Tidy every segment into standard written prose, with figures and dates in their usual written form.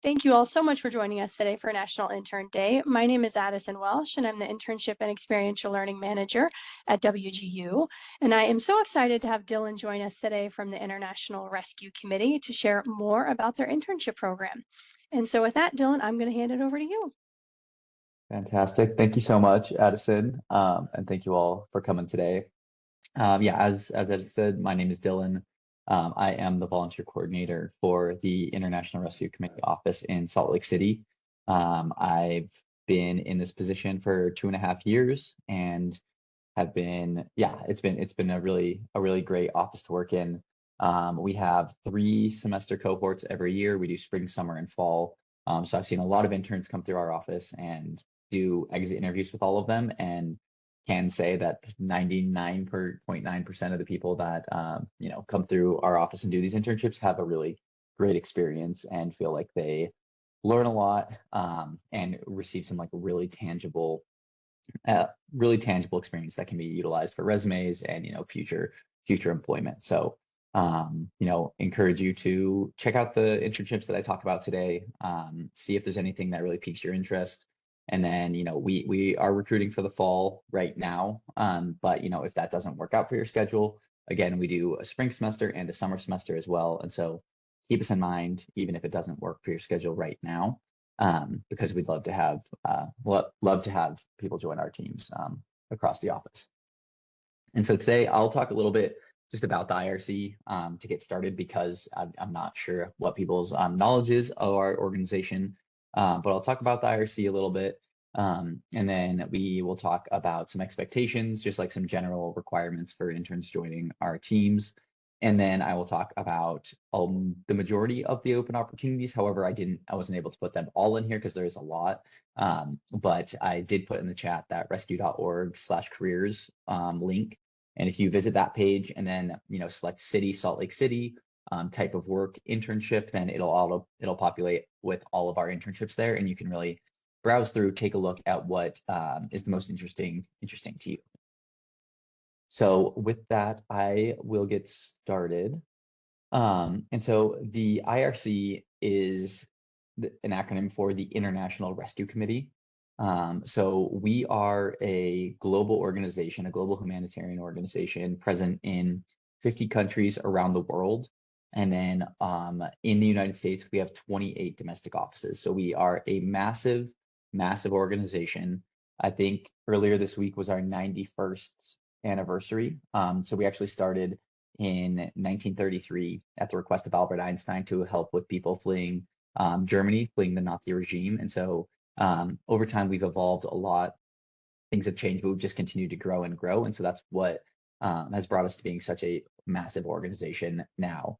Thank you all so much for joining us today for National Intern Day. My name is Addison Welsh, and I'm the Internship and Experiential Learning Manager at WGU. And I am so excited to have Dylan join us today from the International Rescue Committee to share more about their internship program. And so with that, Dylan, I'm going to hand it over to you. Fantastic. Thank you so much, Addison. And thank you all for coming today. Yeah, as Addison said, my name is Dylan. I am the volunteer coordinator for the International Rescue Committee office in Salt Lake City. I've been in this position for 2.5 years and have been, yeah, it's been a really great office to work in. We have 3 semester cohorts every year. We do spring, summer, and fall. So I've seen a lot of interns come through our office and do exit interviews with all of them, and can say that 99.9% of the people that come through our office and do these internships have a really great experience and feel like they learn a lot and receive some like really tangible experience that can be utilized for resumes and future employment. So encourage you to check out the internships that I talk about today, see if there's anything that really piques your interest. And then we are recruiting for the fall right now, but if that doesn't work out for your schedule, again, we do a spring semester and a summer semester as well. And so keep us in mind even if it doesn't work for your schedule right now, because we'd love to have people join our teams across the office. And so today I'll talk a little bit just about the IRC to get started, because I'm not sure what people's knowledge is of our organization, but I'll talk about the IRC a little bit, and then we will talk about some expectations, just like some general requirements for interns joining our teams. And then I will talk about the majority of the open opportunities. However, I wasn't able to put them all in here because there's a lot. But I did put in the chat that rescue.org/careers link. And if you visit that page and then select city, Salt Lake City, type of work, internship, then it'll populate with all of our internships there, and you can really browse through, take a look at what is the most interesting to you. So with that, I will get started. And so the IRC is an acronym for the International Rescue Committee. So we are a global organization, a global humanitarian organization present in 50 countries around the world. And then in the United States, we have 28 domestic offices. So we are a massive organization. I think earlier this week was our 91st anniversary. So we actually started in 1933 at the request of Albert Einstein to help with people fleeing Germany, fleeing the Nazi regime. And so over time, we've evolved a lot. Things have changed, but we've just continued to grow and grow. And so that's what has brought us to being such a massive organization now.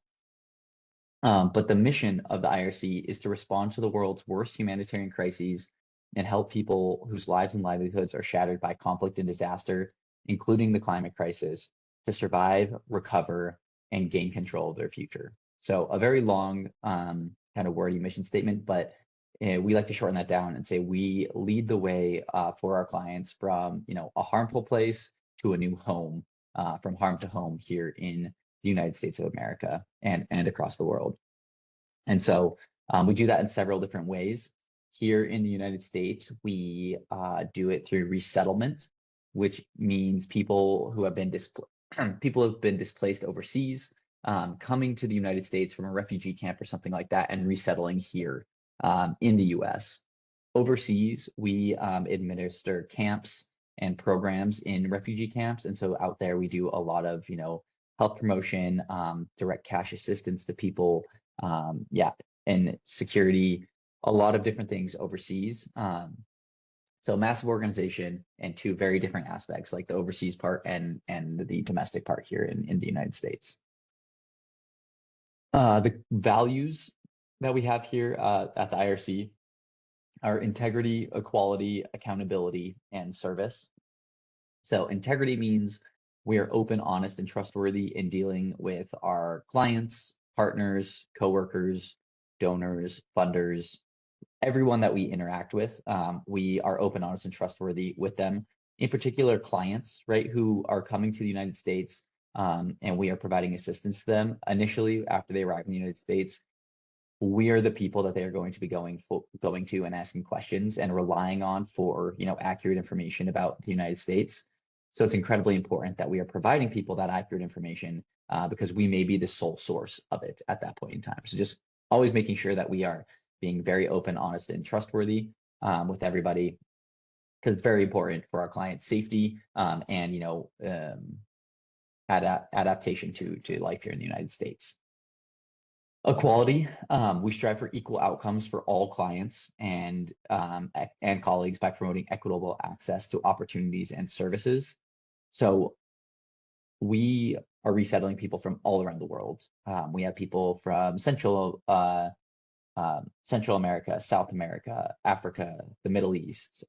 But the mission of the IRC is to respond to the world's worst humanitarian crises and help people whose lives and livelihoods are shattered by conflict and disaster, including the climate crisis, to survive, recover, and gain control of their future. So a very long kind of wordy mission statement, but we like to shorten that down and say we lead the way for our clients from a harmful place to a new home, from harm to home here in the United States of America and across the world. And so we do that in several different ways. Here in the United States, we do it through resettlement, which means people who have been displaced overseas, coming to the United States from a refugee camp or something like that, and resettling here in the US. Overseas, we administer camps and programs in refugee camps. And so out there, we do a lot of, health promotion, direct cash assistance to people, and security, a lot of different things overseas. So massive organization and 2 very different aspects, like the overseas part and the domestic part here in the United States. The values that we have here at the IRC are integrity, equality, accountability, and service. So integrity means we are open, honest, and trustworthy in dealing with our clients, partners, coworkers, donors, funders, everyone that we interact with. We are open, honest, and trustworthy with them. In particular, clients, right, who are coming to the United States, and we are providing assistance to them initially after they arrive in the United States. we are the people that they are going to be going to and asking questions and relying on for, accurate information about the United States. So it's incredibly important that we are providing people that accurate information, because we may be the sole source of it at that point in time. So just always making sure that we are being very open, honest, and trustworthy, with everybody, because it's very important for our clients' safety, and adaptation to life here in the United States. Equality. We strive for equal outcomes for all clients and colleagues by promoting equitable access to opportunities and services. So we are resettling people from all around the world. We have people from Central America, South America, Africa, the Middle East,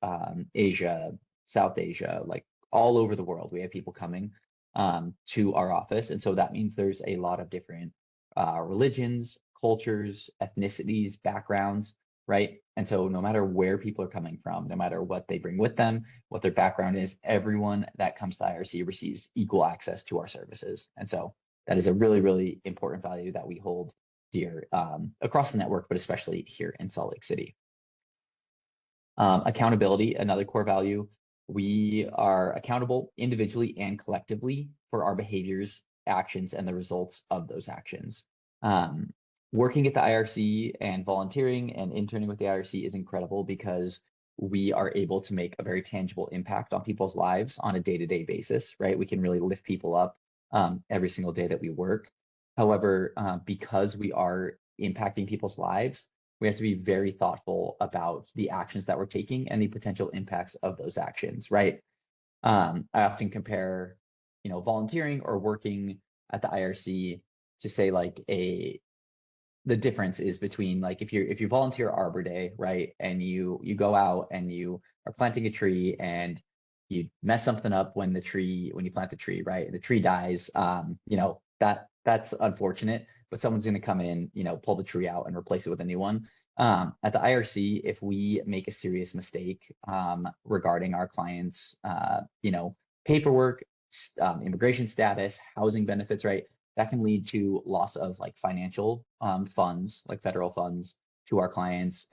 Asia, South Asia, like all over the world. We have people coming to our office. And so that means there's a lot of different religions, cultures, ethnicities, backgrounds, right? And so no matter where people are coming from, no matter what they bring with them, what their background is, everyone that comes to IRC receives equal access to our services. And so that is a really, really important value that we hold dear, across the network, but especially here in Salt Lake City. Accountability, another core value. We are accountable individually and collectively for our behaviors, actions, and the results of those actions. Working at the IRC and volunteering and interning with the IRC is incredible because we are able to make a very tangible impact on people's lives on a day-to-day basis, right? We can really lift people up every single day that we work. However, because we are impacting people's lives, we have to be very thoughtful about the actions that we're taking and the potential impacts of those actions, right? I often compare, volunteering or working at the IRC to say like the difference is between like if you volunteer Arbor Day, right, and you go out and you are planting a tree and you mess something up when you plant the tree, right, and the tree dies, that's unfortunate, but someone's going to come in, pull the tree out and replace it with a new one. At the IRC, if we make a serious mistake regarding our clients, paperwork, immigration status, housing benefits, right, that can lead to loss of like financial funds, like federal funds to our clients.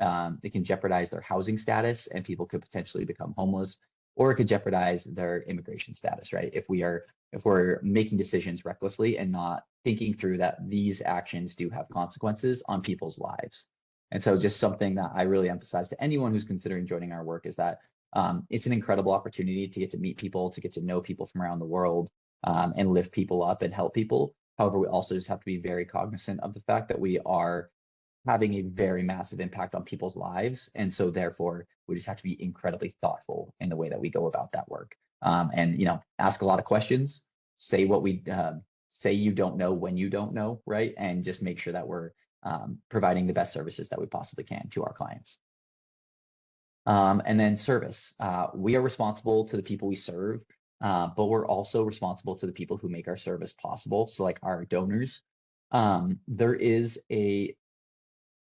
It can jeopardize their housing status and people could potentially become homeless, or it could jeopardize their immigration status, right? If we're making decisions recklessly and not thinking through that these actions do have consequences on people's lives. And so just something that I really emphasize to anyone who's considering joining our work is that it's an incredible opportunity to get to meet people, to get to know people from around the world, and lift people up and help people. However, we also just have to be very cognizant of the fact that we are having a very massive impact on people's lives. And so therefore, we just have to be incredibly thoughtful in the way that we go about that work. And, ask a lot of questions, say what we say you don't know when you don't know, right? And just make sure that we're providing the best services that we possibly can to our clients. And then service. We are responsible to the people we serve, but we're also responsible to the people who make our service possible. So like our donors, there is a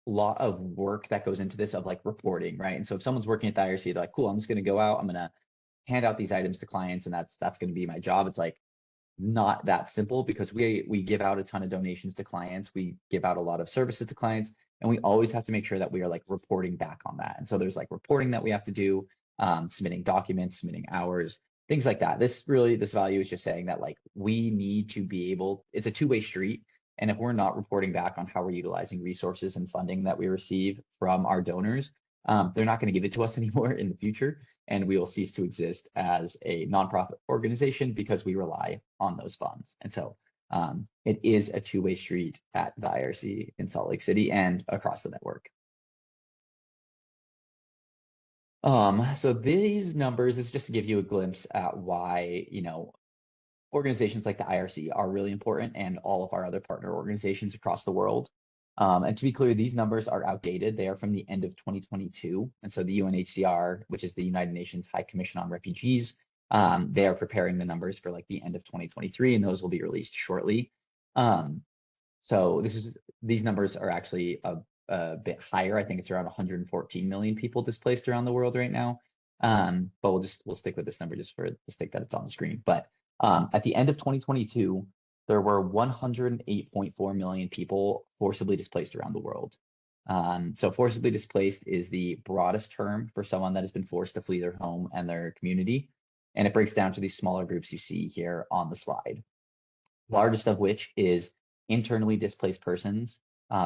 lot of work that goes into this of like reporting, right? And so if someone's working at the IRC, they're like, cool, I'm just going to go out, I'm going to hand out these items to clients, and that's going to be my job. It's like not that simple, because we give out a ton of donations to clients, we give out a lot of services to clients, and we always have to make sure that we are like reporting back on that. And so there's like reporting that we have to do, submitting documents, submitting hours, things like that. This value is just saying that like we need to be able, it's a two-way street. And if we're not reporting back on how we're utilizing resources and funding that we receive from our donors, they're not going to give it to us anymore in the future, and we will cease to exist as a nonprofit organization because we rely on those funds. And so it is a two-way street at the IRC in Salt Lake City and across the network. So these numbers is just to give you a glimpse at why, organizations like the IRC are really important, and all of our other partner organizations across the world. And to be clear, these numbers are outdated. They are from the end of 2022. And so the UNHCR, which is the United Nations High Commission on Refugees, they are preparing the numbers for like the end of 2023, and those will be released shortly. So these numbers are actually a bit higher. I think it's around 114 million people displaced around the world right now. But we'll stick with this number just for the sake that it's on the screen. But at the end of 2022, there were 108.4 million people forcibly displaced around the world. So forcibly displaced is the broadest term for someone that has been forced to flee their home and their community. And it breaks down to these smaller groups you see here on the slide, largest of which is internally displaced persons.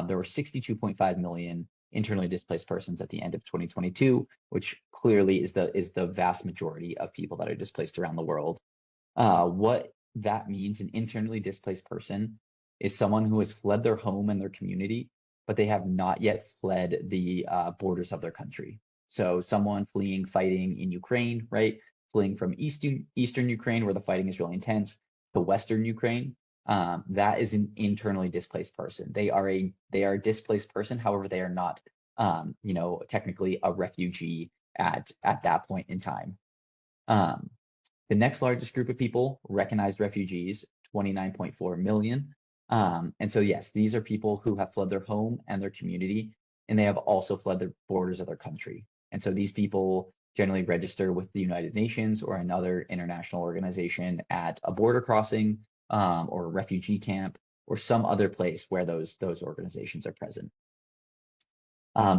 There were 62.5 million internally displaced persons at the end of 2022, which clearly is the vast majority of people that are displaced around the world. What that means, an internally displaced person is someone who has fled their home and their community, but they have not yet fled the borders of their country. So someone fleeing fighting in Ukraine, right? Fleeing from Eastern Ukraine, where the fighting is really intense, to Western Ukraine, that is an internally displaced person. They are a displaced person. However, they are not, technically a refugee at that point in time. The next largest group of people, recognized refugees, 29.4 million. And so, yes, these are people who have fled their home and their community, and they have also fled the borders of their country. And so these people generally register with the United Nations or another international organization at a border crossing, or a refugee camp, or some other place where those organizations are present.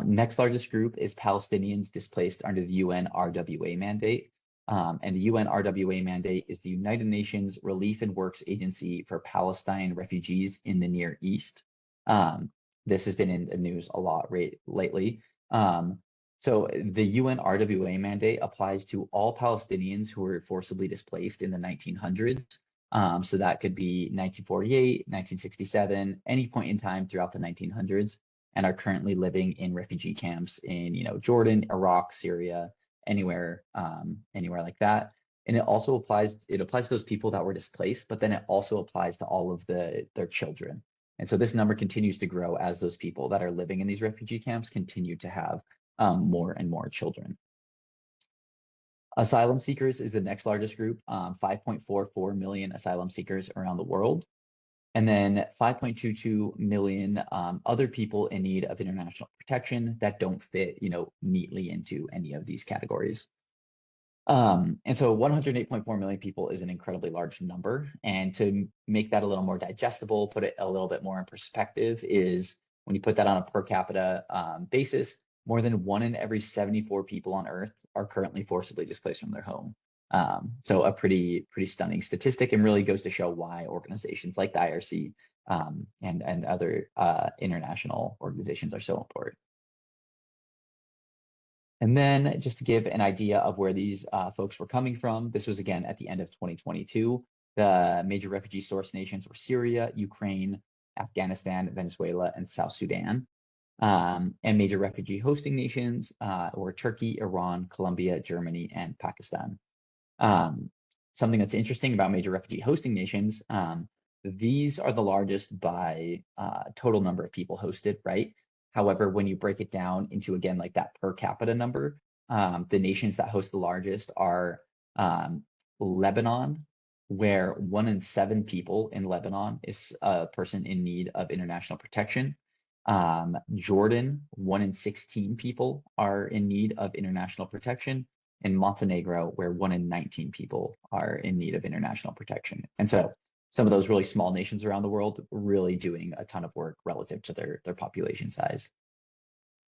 Next largest group is Palestinians displaced under the UN RWA mandate. And the UN RWA mandate is the United Nations Relief and Works Agency for Palestine refugees in the Near East. This has been in the news a lot lately. So the UN RWA mandate applies to all Palestinians who were forcibly displaced in the 1900s. So that could be 1948, 1967, any point in time throughout the 1900s, and are currently living in refugee camps in, Jordan, Iraq, Syria, anywhere like that. And it also applies to those people that were displaced, but then it also applies to all of their children. And so this number continues to grow as those people that are living in these refugee camps continue to have more and more children. Asylum seekers is the next largest group, 5.44 million asylum seekers around the world. And then 5.22 million other people in need of international protection that don't fit, neatly into any of these categories. And so 108.4 million people is an incredibly large number. And to make that a little more digestible, put it a little bit more in perspective, is when you put that on a per capita basis, more than 1 in every 74 people on Earth are currently forcibly displaced from their home. So a pretty stunning statistic, and really goes to show why organizations like the IRC and other international organizations are so important. And then just to give an idea of where these folks were coming from, this was again at the end of 2022. The major refugee source nations were Syria, Ukraine, Afghanistan, Venezuela, and South Sudan. And major refugee hosting nations were Turkey, Iran, Colombia, Germany, and Pakistan. Something that's interesting about major refugee hosting nations, these are the largest by total number of people hosted, right? However, when you break it down into, again, like that per capita number, the nations that host the largest are Lebanon, where 1 in 7 people in Lebanon is a person in need of international protection. Jordan, 1 in 16 people are in need of international protection. In Montenegro, where 1 in 19 people are in need of international protection. And so some of those really small nations around the world really doing a ton of work relative to their population size.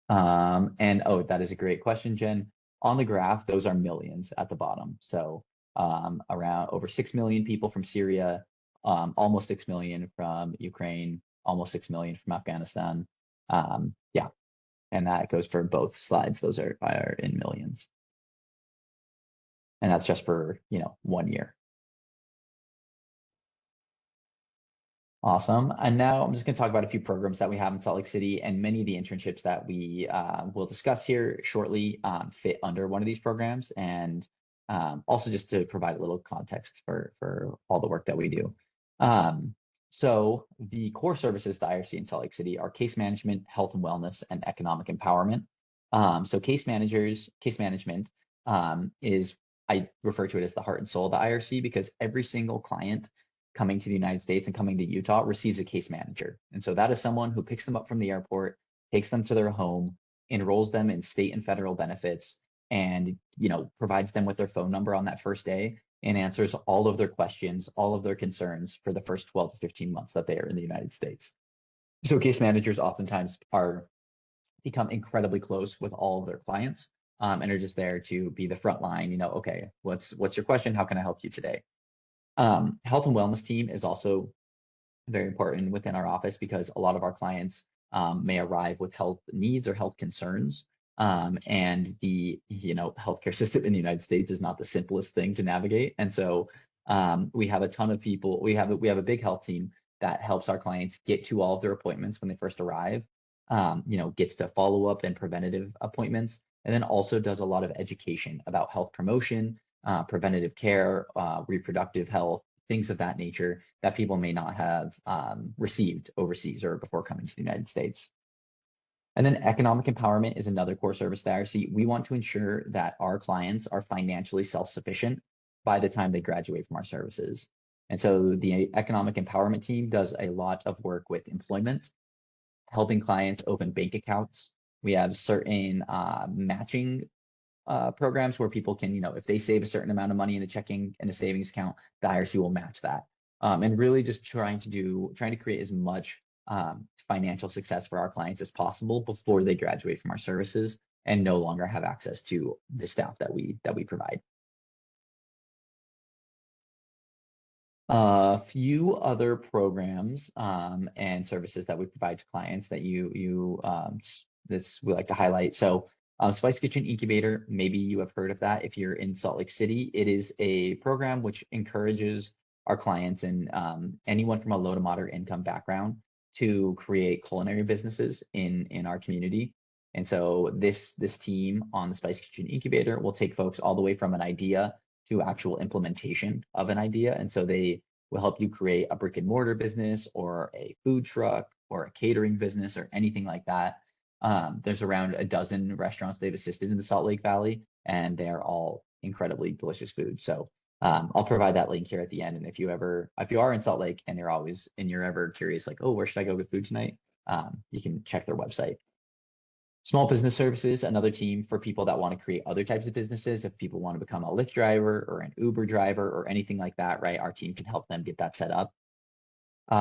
And that is a great question, Jen. On the graph, those are millions at the bottom. So around over 6 million people from Syria, almost 6 million from Ukraine, almost 6 million from Afghanistan. Yeah, and that goes for both slides. Those are in millions. And that's just for, 1 year. Awesome. And now I'm just going to talk about a few programs that we have in Salt Lake City, and many of the internships that we will discuss here shortly fit under one of these programs. And also just to provide a little context for all the work that we do. So the core services at the IRC in Salt Lake City are case management, health and wellness, and economic empowerment. So case management is, I refer to it as the heart and soul of the IRC, because every single client coming to the United States and coming to Utah receives a case manager. And so that is someone who picks them up from the airport, takes them to their home, enrolls them in state and federal benefits, and provides them with their phone number on that first day, and answers all of their questions, all of their concerns for the first 12 to 15 months that they are in the United States. So case managers oftentimes are become incredibly close with all of their clients, and are just there to be the front line. Okay, what's your question? How can I help you today? Health and wellness team is also very important within our office because a lot of our clients may arrive with health needs or health concerns. And the healthcare system in the United States is not the simplest thing to navigate. And so we have a ton of people. We have a big health team that helps our clients get to all of their appointments when they first arrive. Gets to follow up and preventative appointments, and then also does a lot of education about health promotion, preventative care, reproductive health, things of that nature that people may not have received overseas or before coming to the United States. And then economic empowerment is another core service that IRC. We want to ensure that our clients are financially self-sufficient by the time they graduate from our services. And so the economic empowerment team does a lot of work with employment, helping clients open bank accounts. We have certain matching programs where people can, if they save a certain amount of money in a checking and a savings account, the IRC will match that. And really just trying to create as much financial success for our clients as possible before they graduate from our services and no longer have access to the staff that we provide. A few other programs and services that we provide to clients that we like to highlight. So Spice Kitchen Incubator, maybe you have heard of that if you're in Salt Lake City. It is a program which encourages our clients and anyone from a low to moderate income background to create culinary businesses in our community. And so this team on the Spice Kitchen Incubator will take folks all the way from an idea to actual implementation of an idea. And so they will help you create a brick and mortar business or a food truck or a catering business or anything like that. There's around a dozen restaurants they've assisted in the Salt Lake Valley, and they're all incredibly delicious food. So I'll provide that link here at the end. And if you are in Salt Lake and you're ever curious, like, oh, where should I go get food tonight? You can check their website. Small business services, another team for people that want to create other types of businesses. If people want to become a Lyft driver or an Uber driver or anything like that, right? Our team can help them get that set up.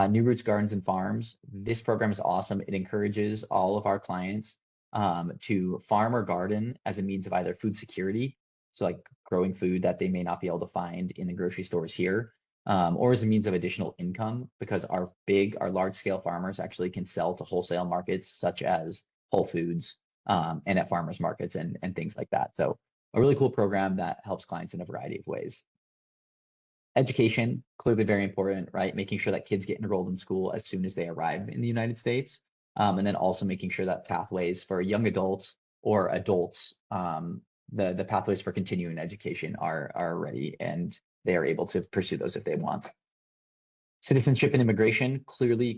New Roots Gardens and Farms. This program is awesome. It encourages all of our clients to farm or garden as a means of either food security, so like growing food that they may not be able to find in the grocery stores here, or as a means of additional income, because our large scale farmers actually can sell to wholesale markets such as Whole Foods and at farmers markets and things like that. So a really cool program that helps clients in a variety of ways. Education, clearly very important, right? Making sure that kids get enrolled in school as soon as they arrive in the United States. And then also making sure that pathways for young adults or adults, the pathways for continuing education are ready and they are able to pursue those if they want. Citizenship and immigration, clearly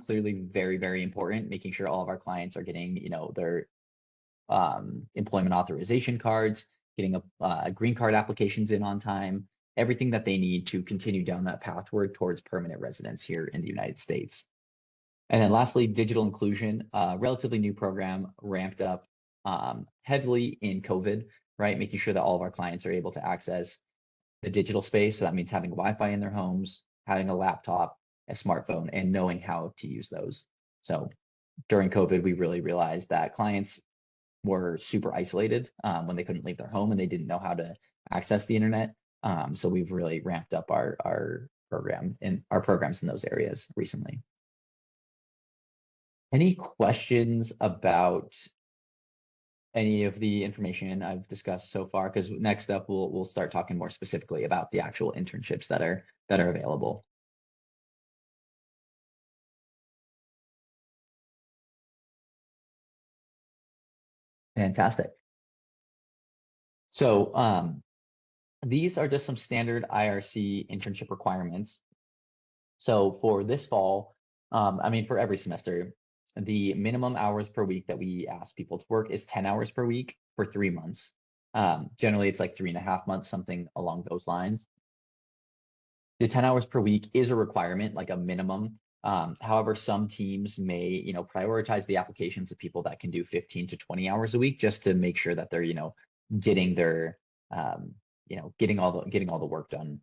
very, very important, making sure all of our clients are getting, their employment authorization cards, getting a green card applications in on time, everything that they need to continue down that pathway towards permanent residence here in the United States. And then lastly, digital inclusion, relatively new program, ramped up heavily in COVID, right? Making sure that all of our clients are able to access the digital space. So that means having Wi-Fi in their homes, having a laptop, a smartphone, and knowing how to use those. So during COVID, we really realized that clients were super isolated when they couldn't leave their home and they didn't know how to access the internet. So we've really ramped up our programs in those areas recently. Any questions about any of the information I've discussed so far? Because next up we'll start talking more specifically about the actual internships that are available. Fantastic. So these are just some standard IRC internship requirements. So for this fall, for every semester, the minimum hours per week that we ask people to work is 10 hours per week for 3 months. Generally, it's like 3.5 months, something along those lines. The 10 hours per week is a requirement, like a minimum. However, some teams may, prioritize the applications of people that can do 15 to 20 hours a week just to make sure that they're, getting their, getting all the work done.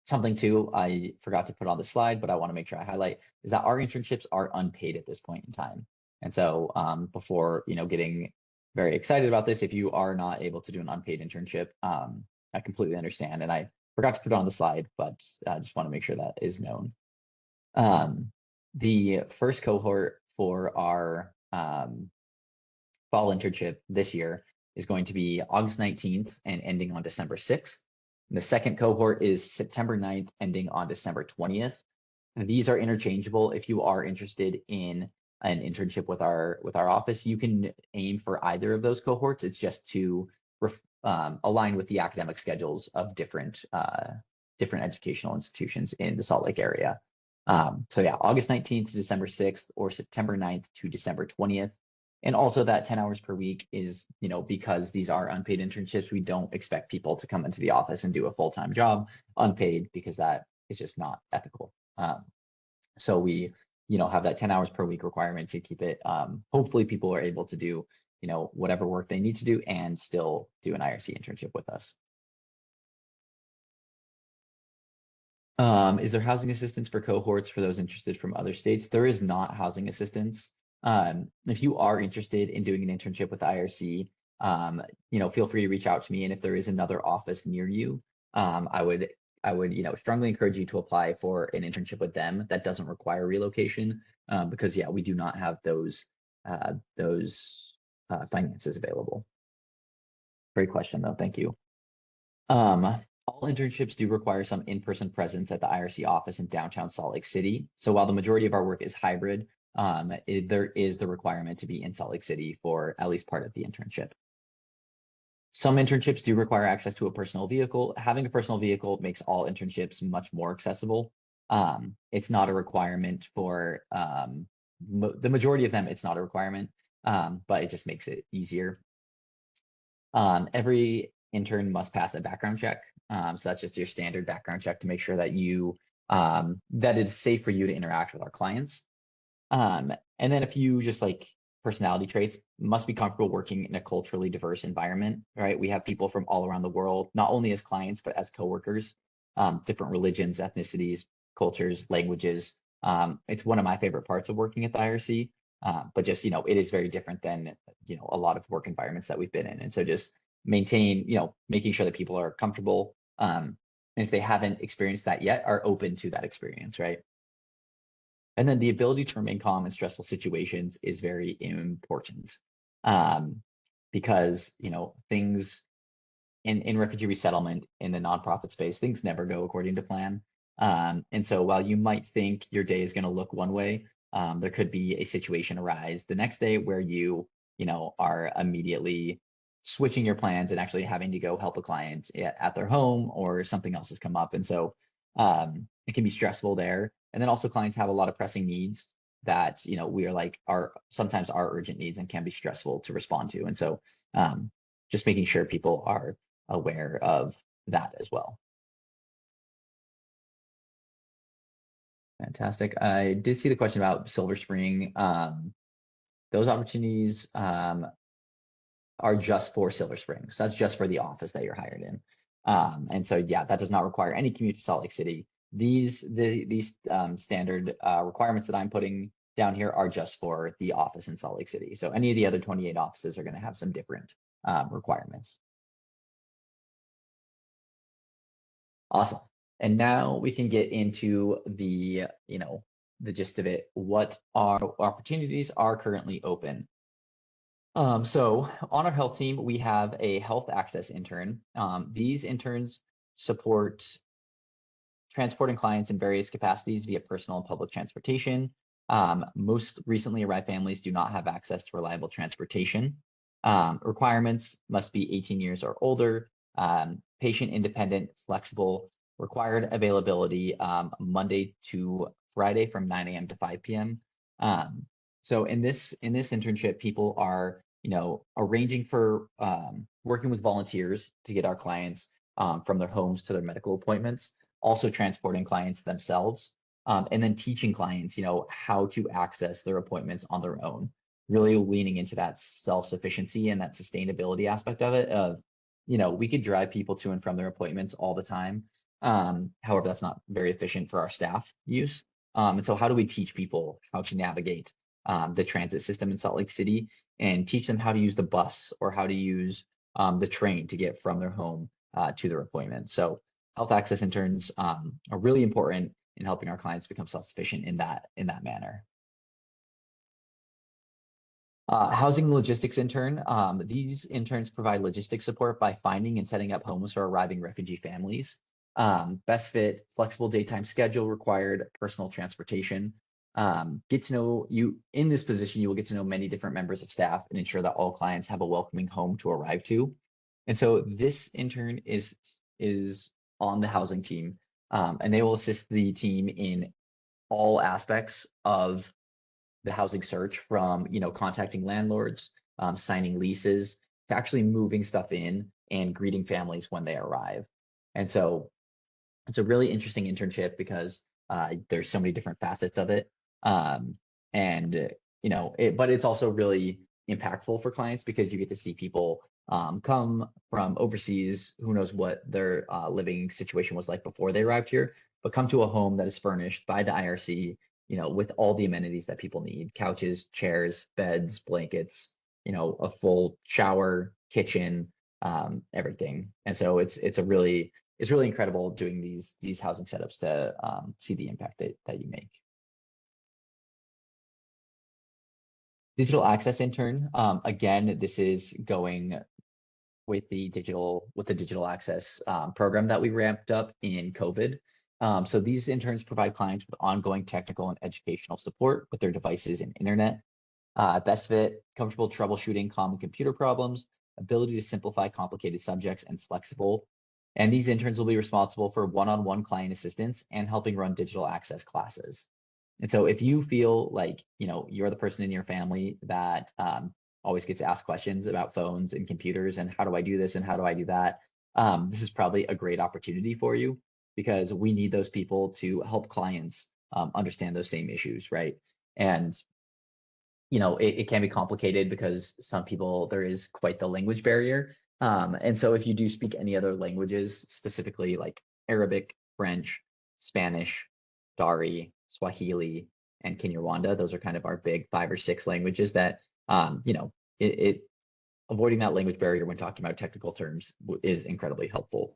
Something too, I forgot to put on the slide, but I want to make sure I highlight is that our internships are unpaid at this point in time. And so before, getting very excited about this, if you are not able to do an unpaid internship, I completely understand. And I forgot to put it on the slide, but I just want to make sure that is known. The first cohort for our fall internship this year is going to be August 19th and ending on December 6th. And the second cohort is September 9th, ending on December 20th. And these are interchangeable. If you are interested in an internship with our office, you can aim for either of those cohorts. It's just to align with the academic schedules of different educational institutions in the Salt Lake area. So yeah, August 19th to December 6th, or September 9th to December 20th. And also that 10 hours per week is, because these are unpaid internships, we don't expect people to come into the office and do a full-time job unpaid, because that is just not ethical. So we, have that 10 hours per week requirement to keep it. Hopefully people are able to do, whatever work they need to do and still do an IRC internship with us. Is there housing assistance for cohorts for those interested from other states? There is not housing assistance. If you are interested in doing an internship with IRC, feel free to reach out to me. And if there is another office near you, I would, strongly encourage you to apply for an internship with them that doesn't require relocation, because yeah, we do not have those finances available. Great question though, thank you. All internships do require some in-person presence at the IRC office in downtown Salt Lake City. So while the majority of our work is hybrid, there is the requirement to be in Salt Lake City for at least part of the internship. Some internships do require access to a personal vehicle. Having a personal vehicle makes all internships much more accessible. It's not a requirement for the majority of them. It's not a requirement, but it just makes it easier. Every intern must pass a background check. So that's just your standard background check to make sure that that it's safe for you to interact with our clients. And then a few just like personality traits: must be comfortable working in a culturally diverse environment, right? We have people from all around the world, not only as clients, but as coworkers, different religions, ethnicities, cultures, languages. It's one of my favorite parts of working at the IRC, but just, it is very different than, a lot of work environments that we've been in. And so just making sure that people are comfortable. And if they haven't experienced that yet, are open to that experience, right? And then the ability to remain calm in stressful situations is very important, because, things in refugee resettlement, in the nonprofit space, things never go according to plan. And so while you might think your day is going to look one way, there could be a situation arise the next day where you are immediately switching your plans and actually having to go help a client at their home, or something else has come up. And so it can be stressful there. And then also clients have a lot of pressing needs that, we are sometimes our urgent needs, and can be stressful to respond to. And so just making sure people are aware of that as well. Fantastic. I did see the question about Silver Spring. Those opportunities are just for Silver Spring. So that's just for the office that you're hired in. And so, yeah, that does not require any commute to Salt Lake City. These standard requirements that I'm putting down here are just for the office in Salt Lake City. So any of the other 28 offices are going to have some different requirements. Awesome. And now we can get into the gist of it. What our opportunities are currently open. So on our health team, we have a health access intern. These interns support transporting clients in various capacities via personal and public transportation. Most recently arrived families do not have access to reliable transportation. Requirements must be 18 years or older, patient independent, flexible, required availability Monday to Friday from 9 a.m. to 5 p.m. So in this internship, people are arranging for working with volunteers to get our clients from their homes to their medical appointments, also transporting clients themselves, and then teaching clients how to access their appointments on their own, really leaning into that self-sufficiency and that sustainability aspect of it. We could drive people to and from their appointments all the time. However, that's not very efficient for our staff use. And so how do we teach people how to navigate the transit system in Salt Lake City and teach them how to use the bus or how to use the train to get from their home to their appointment. So health access interns are really important in helping our clients become self-sufficient in that manner. Housing logistics intern. These interns provide logistics support by finding and setting up homes for arriving refugee families. Best fit, flexible daytime schedule required, personal transportation. Get to know you in this position, you will get to know many different members of staff and ensure that all clients have a welcoming home to arrive to. And so this intern is on the housing team, and they will assist the team in all aspects of the housing search from, contacting landlords, signing leases, to actually moving stuff in and greeting families when they arrive. And so it's a really interesting internship because there's so many different facets of it. And but it's also really impactful for clients because you get to see people come from overseas. Who knows what their living situation was like before they arrived here, but come to a home that is furnished by the IRC, with all the amenities that people need: couches, chairs, beds, blankets, a full shower, kitchen, everything. And so it's really incredible doing these housing setups to see the impact that you make. Digital access intern. Again, this is going with the digital access program that we ramped up in COVID. So these interns provide clients with ongoing technical and educational support with their devices and internet. Best fit, comfortable troubleshooting common computer problems, ability to simplify complicated subjects, and flexible. And these interns will be responsible for one-on-one client assistance and helping run digital access classes. And so if you feel like, you're the person in your family that always gets asked questions about phones and computers and how do I do this and how do I do that, this is probably a great opportunity for you because we need those people to help clients understand those same issues, right? And it can be complicated because some people, there is quite the language barrier. And so if you do speak any other languages, specifically like Arabic, French, Spanish, Dari, Swahili, and Kinyarwanda, those are kind of our big 5 or 6 languages that, avoiding that language barrier when talking about technical terms is incredibly helpful.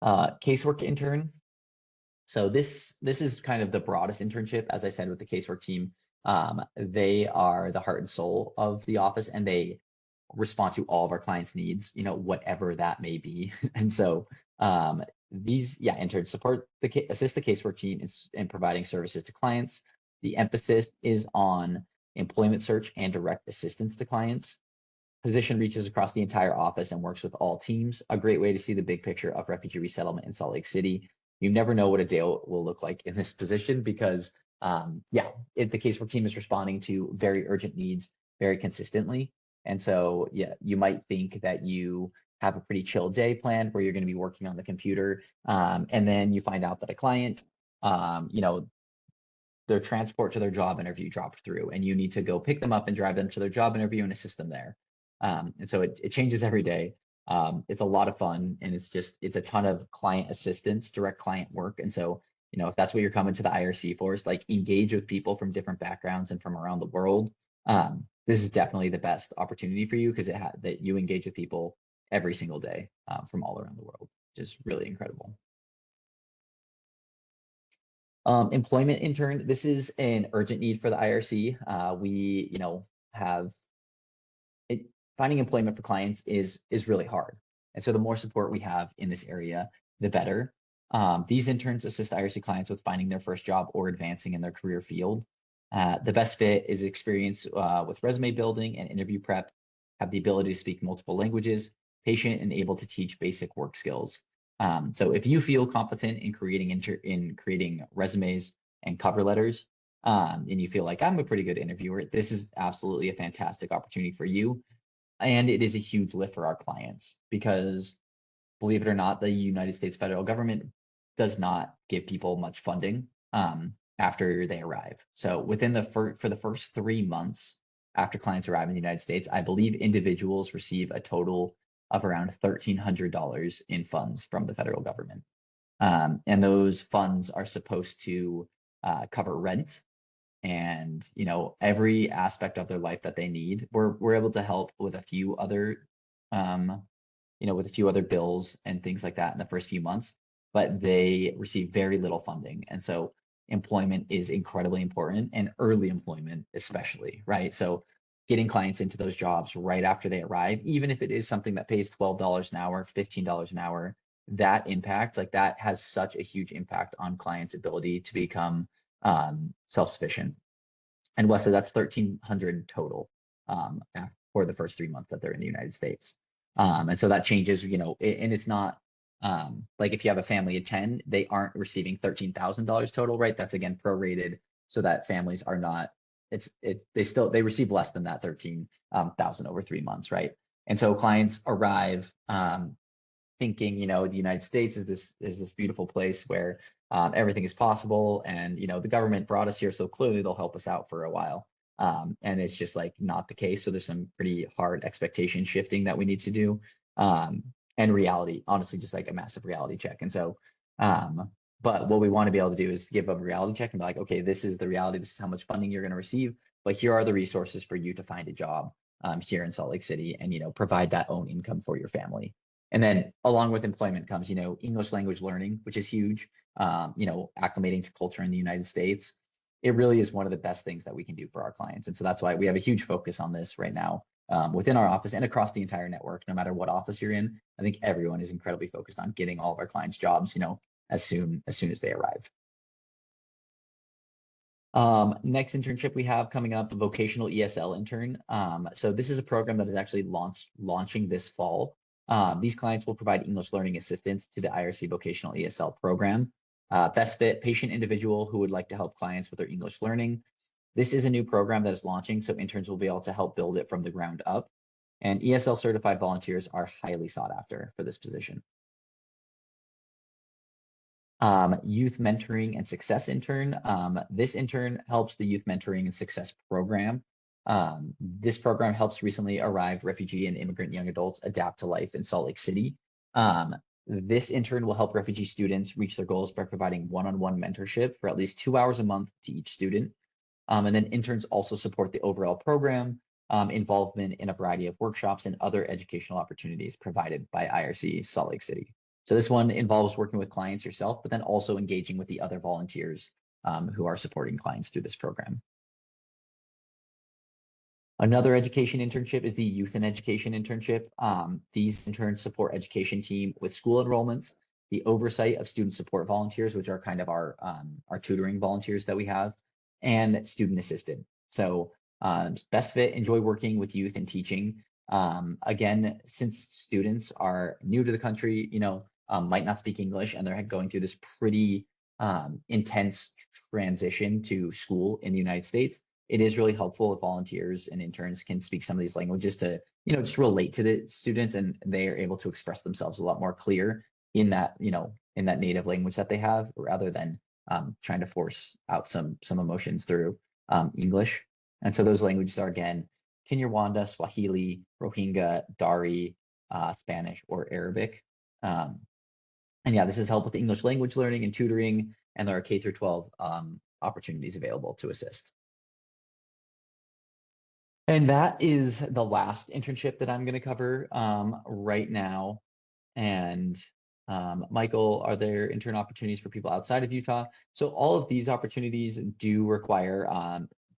Casework intern. So this is kind of the broadest internship, as I said, with the casework team. They are the heart and soul of the office, and they respond to all of our clients' needs, whatever that may be. And so these interns assist the casework team in providing services to clients. The emphasis is on employment search and direct assistance to clients. Position reaches across the entire office and works with all teams. A great way to see the big picture of refugee resettlement in Salt Lake City. You never know what a day will look like in this position because, the casework team is responding to very urgent needs very consistently. And so, you might think that you have a pretty chill day planned where you're going to be working on the computer, and then you find out that a client, their transport to their job interview dropped through, and you need to go pick them up and drive them to their job interview and assist them there. And so it changes every day. It's a lot of fun, and it's a ton of client assistance, direct client work. And so, if that's what you're coming to the IRC for, is like engage with people from different backgrounds and from around the world. This is definitely the best opportunity for you because that you engage with people every single day from all around the world. Just really incredible. Employment intern. This is an urgent need for the IRC. We, have it, finding employment for clients is really hard. And so the more support we have in this area, the better. These interns assist IRC clients with finding their first job or advancing in their career field. The best fit is experience with resume building and interview prep, have the ability to speak multiple languages, patient and able to teach basic work skills. So if you feel competent in creating resumes and cover letters, and you feel like I'm a pretty good interviewer, this is absolutely a fantastic opportunity for you. And it is a huge lift for our clients because, believe it or not, the United States federal government does not give people much funding after they arrive. So within for the first 3 months after clients arrive in the United States, I believe individuals receive a total of around $1,300 in funds from the federal government. And those funds are supposed to cover rent and every aspect of their life that they need. We're able to help with a few other with a few other bills and things like that in the first few months, but they receive very little funding. And so employment is incredibly important, and early employment especially, right? So getting clients into those jobs right after they arrive, even if it is something that pays $12 an hour, $15 an hour, that impact, like that has such a huge impact on clients' ability to become self-sufficient. And Wesley, that's 1,300 total for the first 3 months that they're in the United States. And so that changes, and it's not like if you have a family of 10, they aren't receiving $13,000 total, right? That's again prorated so that families are not, they receive less than that 13,000 over 3 months, right? And so clients arrive thinking, the United States is this beautiful place where everything is possible, and the government brought us here, so clearly they'll help us out for a while. And it's just like not the case. So there's some pretty hard expectation shifting that we need to do, and reality, honestly, just like a massive reality check. And so, but what we want to be able to do is give a reality check and be like, okay, this is the reality. This is how much funding you're going to receive, but here are the resources for you to find a job here in Salt Lake City, and provide that own income for your family. And then along with employment comes, English language learning, which is huge, acclimating to culture in the United States. It really is one of the best things that we can do for our clients. And so that's why we have a huge focus on this right now within our office and across the entire network, no matter what office you're in. I think everyone is incredibly focused on getting all of our clients jobs, as soon as they arrive. Next internship we have coming up, the vocational ESL intern. So this is a program that is actually launching this fall. These clients will provide English learning assistance to the IRC vocational ESL program. Best fit patient individual who would like to help clients with their English learning. This is a new program that is launching, so interns will be able to help build it from the ground up. And ESL certified volunteers are highly sought after for this position. Youth mentoring and success intern. This intern helps the youth mentoring and success program. This program helps recently arrived refugee and immigrant young adults adapt to life in Salt Lake City. This intern will help refugee students reach their goals by providing one-on-one mentorship for at least 2 hours a month to each student. And then interns also support the overall program, involvement in a variety of workshops and other educational opportunities provided by IRC Salt Lake City. So this one involves working with clients yourself, but then also engaging with the other volunteers who are supporting clients through this program. Another education internship is the youth and education internship. These interns support education team with school enrollments, the oversight of student support volunteers, which are kind of our tutoring volunteers that we have, and student assisted. So best fit, enjoy working with youth and teaching. Again, since students are new to the country, might not speak English, and they're going through this pretty intense transition to school in the United States, it is really helpful if volunteers and interns can speak some of these languages to, just relate to the students, and they are able to express themselves a lot more clear in that, in that native language that they have, rather than trying to force out some emotions through English. And so those languages are, again, Kinyarwanda, Swahili, Rohingya, Dari, Spanish, or Arabic. And yeah, this is help with English language learning and tutoring, and there are K through 12 opportunities available to assist. And that is the last internship that I'm going to cover right now. And Michael, are there intern opportunities for people outside of Utah? So all of these opportunities do require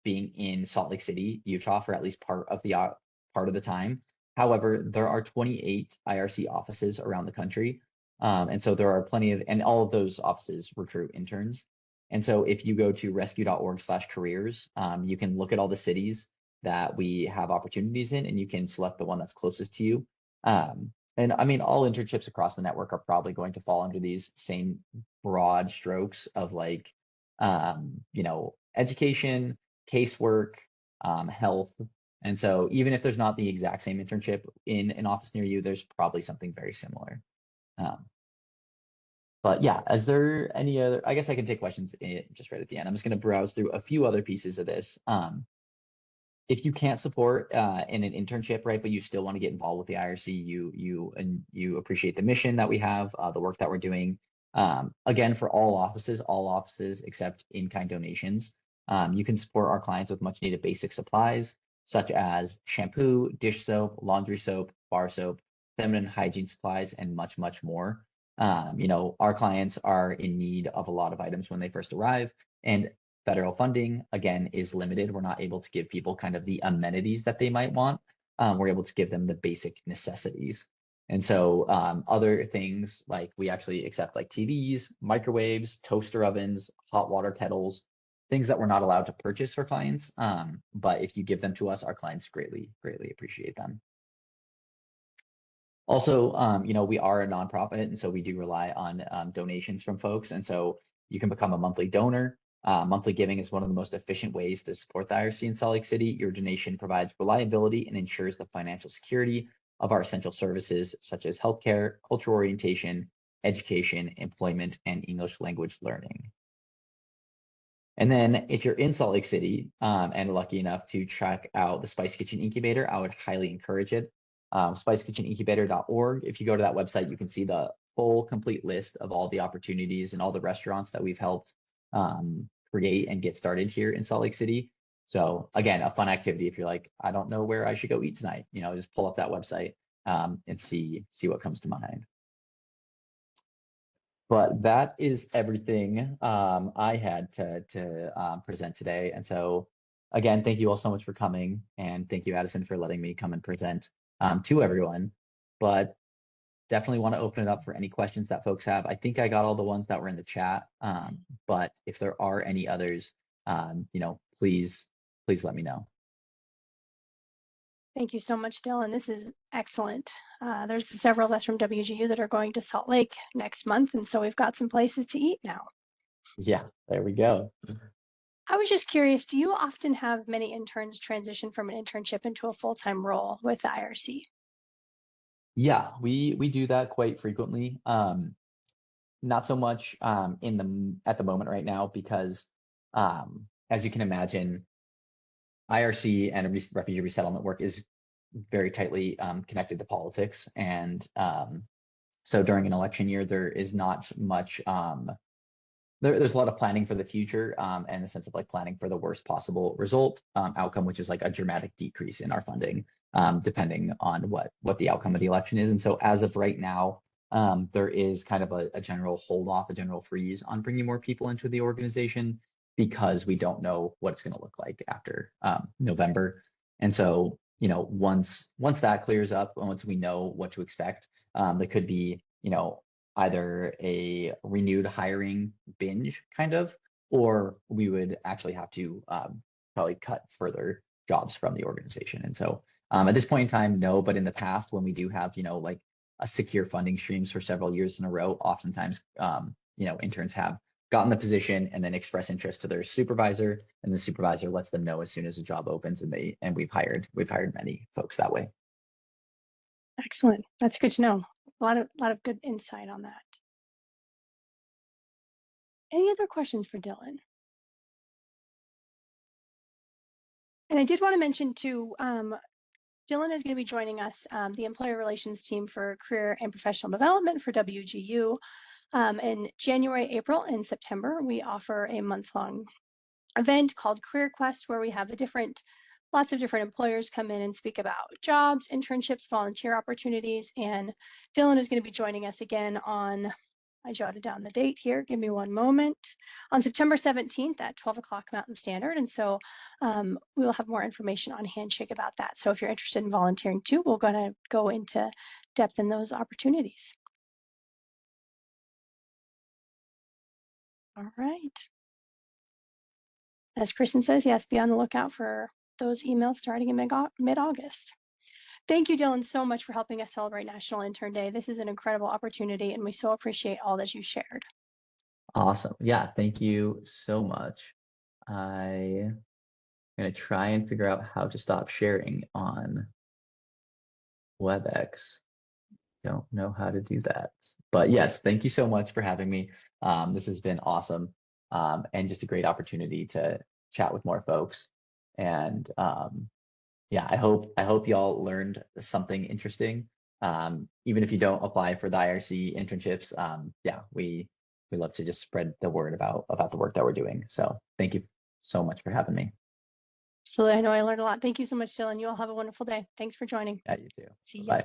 being in Salt Lake City, Utah, for at least part of the time. However, there are 28 IRC offices around the country. And so there are plenty of, and all of those offices recruit interns. And so if you go to rescue.org/careers, you can look at all the cities that we have opportunities in, and you can select the one that's closest to you. And I mean, all internships across the network are probably going to fall under these same broad strokes of like, education, casework, health. And so even if there's not the exact same internship in an office near you, there's probably something very similar. But yeah, is there any other, I guess I can take questions just right at the end. I'm just going to browse through a few other pieces of this. If you can't support in an internship, right, but you still want to get involved with the IRC, you appreciate the mission that we have, the work that we're doing, Again, for all offices except in-kind donations, you can support our clients with much needed basic supplies such as shampoo, dish soap, laundry soap, bar soap, feminine hygiene supplies, and much, much more. Our clients are in need of a lot of items when they first arrive, and federal funding, again, is limited. We're not able to give people kind of the amenities that they might want. We're able to give them the basic necessities. And so other things like we actually accept like TVs, microwaves, toaster ovens, hot water kettles, things that we're not allowed to purchase for clients. But if you give them to us, our clients greatly, greatly appreciate them. Also, we are a nonprofit, and so we do rely on donations from folks. And so you can become a monthly donor. Monthly giving is one of the most efficient ways to support the IRC in Salt Lake City. Your donation provides reliability and ensures the financial security of our essential services, such as healthcare, cultural orientation, education, employment, and English language learning. And then if you're in Salt Lake City and lucky enough to check out the Spice Kitchen Incubator, I would highly encourage it. spicekitchenincubator.org. If you go to that website, you can see the full complete list of all the opportunities and all the restaurants that we've helped create and get started here in Salt Lake City. So again, a fun activity if you're like, I don't know where I should go eat tonight, just pull up that website and see what comes to mind. But that is everything I had to present today. And so again, thank you all so much for coming. And thank you, Addison, for letting me come and present to everyone. But definitely want to open it up for any questions that folks have. I think I got all the ones that were in the chat. But if there are any others, please let me know. Thank you so much, Dylan. This is excellent. There's several of us from WGU that are going to Salt Lake next month, and so we've got some places to eat now. Yeah, there we go. I was just curious, do you often have many interns transition from an internship into a full-time role with the IRC? Yeah, we do that quite frequently. Not so much at the moment right now because as you can imagine, IRC and refugee resettlement work is very tightly connected to politics. And so during an election year, there is not much, there's a lot of planning for the future and the sense of like planning for the worst possible result outcome, which is like a dramatic decrease in our funding, depending on what the outcome of the election is. And so as of right now, there is kind of a general hold off, a general freeze on bringing more people into the organization because we don't know what it's going to look like after November. And so, once that clears up, once we know what to expect, there could be, either a renewed hiring binge kind of, or we would actually have to probably cut further jobs from the organization. And so at this point in time, no, but in the past, when we do have, like a secure funding streams for several years in a row, oftentimes, interns have gotten the position and then express interest to their supervisor, and the supervisor lets them know as soon as a job opens, and we've hired many folks that way. Excellent. That's good to know. A lot of good insight on that. Any other questions for Dylan? And I did want to mention too, Dylan is going to be joining us, the employer relations team for career and professional development for WGU. In January, April, and September, we offer a month-long event called Career Quest, where we have lots of different employers come in and speak about jobs, internships, volunteer opportunities. And Dylan is going to be joining us again on, I jotted down the date here, give me one moment, on September 17th at 12 o'clock Mountain Standard. And so we will have more information on Handshake about that. So if you're interested in volunteering too, we're going to go into depth in those opportunities. All right. As Kristen says, yes, be on the lookout for those emails starting in mid-August. Thank you, Dylan, so much for helping us celebrate National Intern Day. This is an incredible opportunity, and we so appreciate all that you shared. Awesome. Yeah, thank you so much. I'm going to try and figure out how to stop sharing on WebEx. Don't know how to do that. But yes, thank you so much for having me. This has been awesome and just a great opportunity to chat with more folks. And yeah, I hope y'all learned something interesting. Even if you don't apply for the IRC internships, yeah, we we love to just spread the word about the work that we're doing. So thank you so much for having me. Absolutely. I know I learned a lot. Thank you so much, Dylan. You all have a wonderful day. Thanks for joining. Yeah, you too. See ya. Bye.